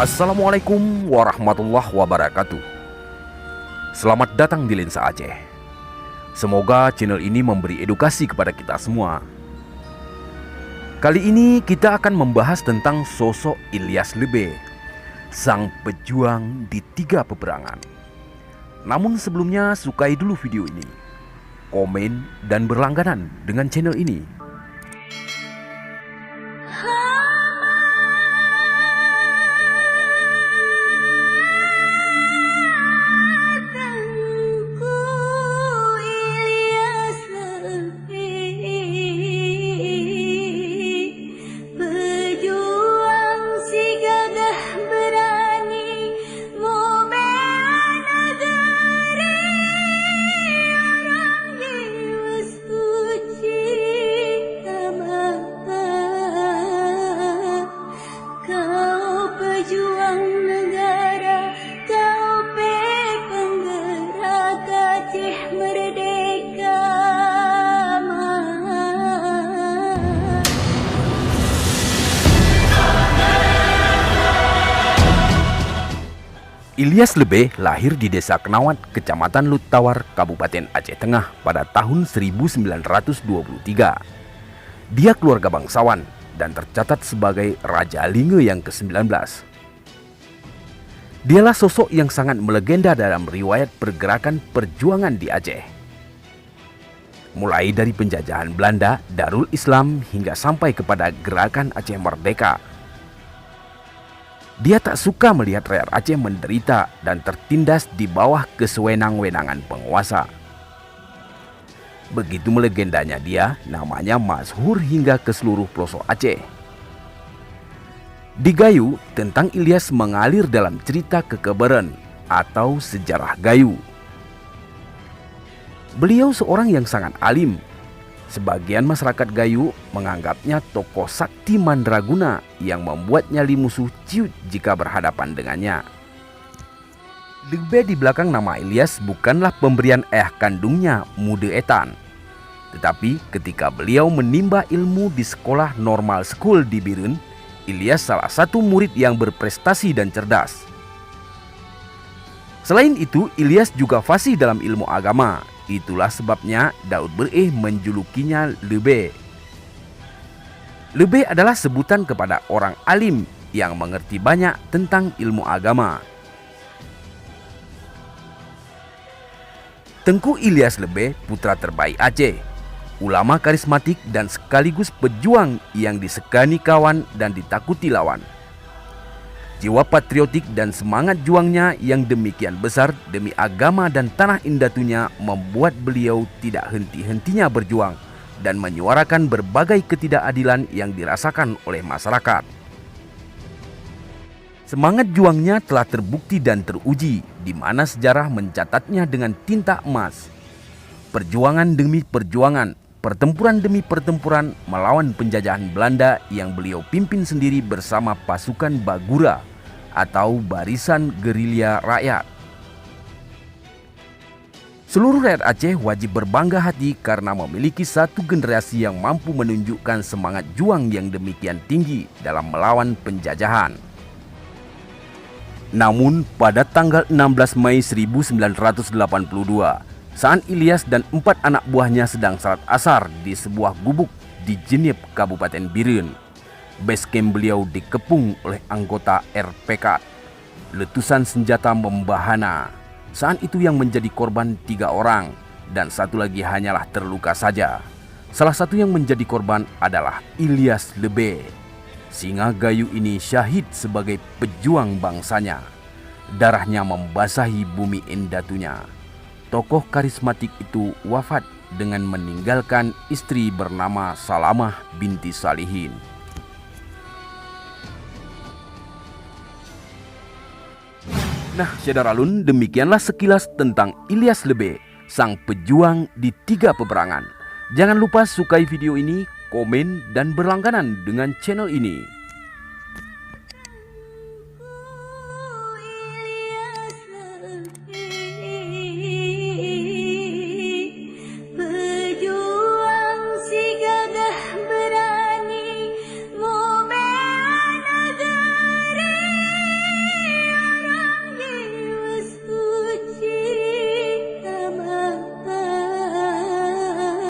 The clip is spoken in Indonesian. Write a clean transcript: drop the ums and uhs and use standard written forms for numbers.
Assalamualaikum warahmatullahi wabarakatuh. Selamat datang di Lensa Aceh. Semoga channel ini memberi edukasi kepada kita semua. Kali ini kita akan membahas tentang sosok Ilyas Lebe, sang pejuang di 3 peperangan. Namun sebelumnya sukai dulu video ini, komen dan berlangganan dengan channel ini. Ilyas Lebe lahir di Desa Kenawat, Kecamatan Luttawar, Kabupaten Aceh Tengah pada tahun 1923. Dia keluarga bangsawan dan tercatat sebagai Raja Linge yang ke-19. Dialah sosok yang sangat melegenda dalam riwayat pergerakan perjuangan di Aceh. Mulai dari penjajahan Belanda, Darul Islam hingga sampai kepada gerakan Aceh Merdeka. Dia tak suka melihat rakyat Aceh menderita dan tertindas di bawah kesewenang-wenangan penguasa. Begitu melegendanya dia, namanya masyhur hingga ke seluruh pelosok Aceh. Di Gayo, tentang Ilyas mengalir dalam cerita Kekeberen atau sejarah Gayo. Beliau seorang yang sangat alim. Sebagian masyarakat Gayo menganggapnya tokoh sakti mandraguna yang membuat nyali musuh ciut jika berhadapan dengannya. Lebe di belakang nama Ilyas bukanlah pemberian ayah kandungnya Mude Etan. Tetapi ketika beliau menimba ilmu di sekolah normal school di Birun, Ilyas salah satu murid yang berprestasi dan cerdas. Selain itu, Ilyas juga fasih dalam ilmu agama. Itulah sebabnya Daud Bereh menjulukinya Lebe. Lebe adalah sebutan kepada orang alim yang mengerti banyak tentang ilmu agama. Tengku Ilyas Lebe, putra terbaik Aceh, ulama karismatik dan sekaligus pejuang yang disegani kawan dan ditakuti lawan. Jiwa patriotik dan semangat juangnya yang demikian besar demi agama dan tanah indatunya membuat beliau tidak henti-hentinya berjuang dan menyuarakan berbagai ketidakadilan yang dirasakan oleh masyarakat. Semangat juangnya telah terbukti dan teruji, di mana sejarah mencatatnya dengan tinta emas. Perjuangan demi perjuangan, pertempuran demi pertempuran melawan penjajahan Belanda yang beliau pimpin sendiri bersama pasukan Bagura atau Barisan Gerilya Rakyat. Seluruh rakyat Aceh wajib berbangga hati karena memiliki satu generasi yang mampu menunjukkan semangat juang yang demikian tinggi dalam melawan penjajahan. Namun pada tanggal 16 Mei 1982, saat Ilyas dan 4 anak buahnya sedang salat asar di sebuah gubuk di Jenep, Kabupaten Birun, basecamp beliau dikepung oleh anggota RPK. Letusan senjata membahana. Saat itu yang menjadi korban 3 orang dan satu lagi hanyalah terluka saja. Salah satu yang menjadi korban adalah Ilyas Lebe. Singa Gayo ini syahid sebagai pejuang bangsanya. Darahnya membasahi bumi endatunya. Tokoh karismatik itu wafat dengan meninggalkan istri bernama Salamah binti Salihin. Nah, Syedaralun, demikianlah sekilas tentang Ilyas Lebe, sang pejuang di 3 peperangan. Jangan lupa sukai video ini, komen, dan berlangganan dengan channel ini.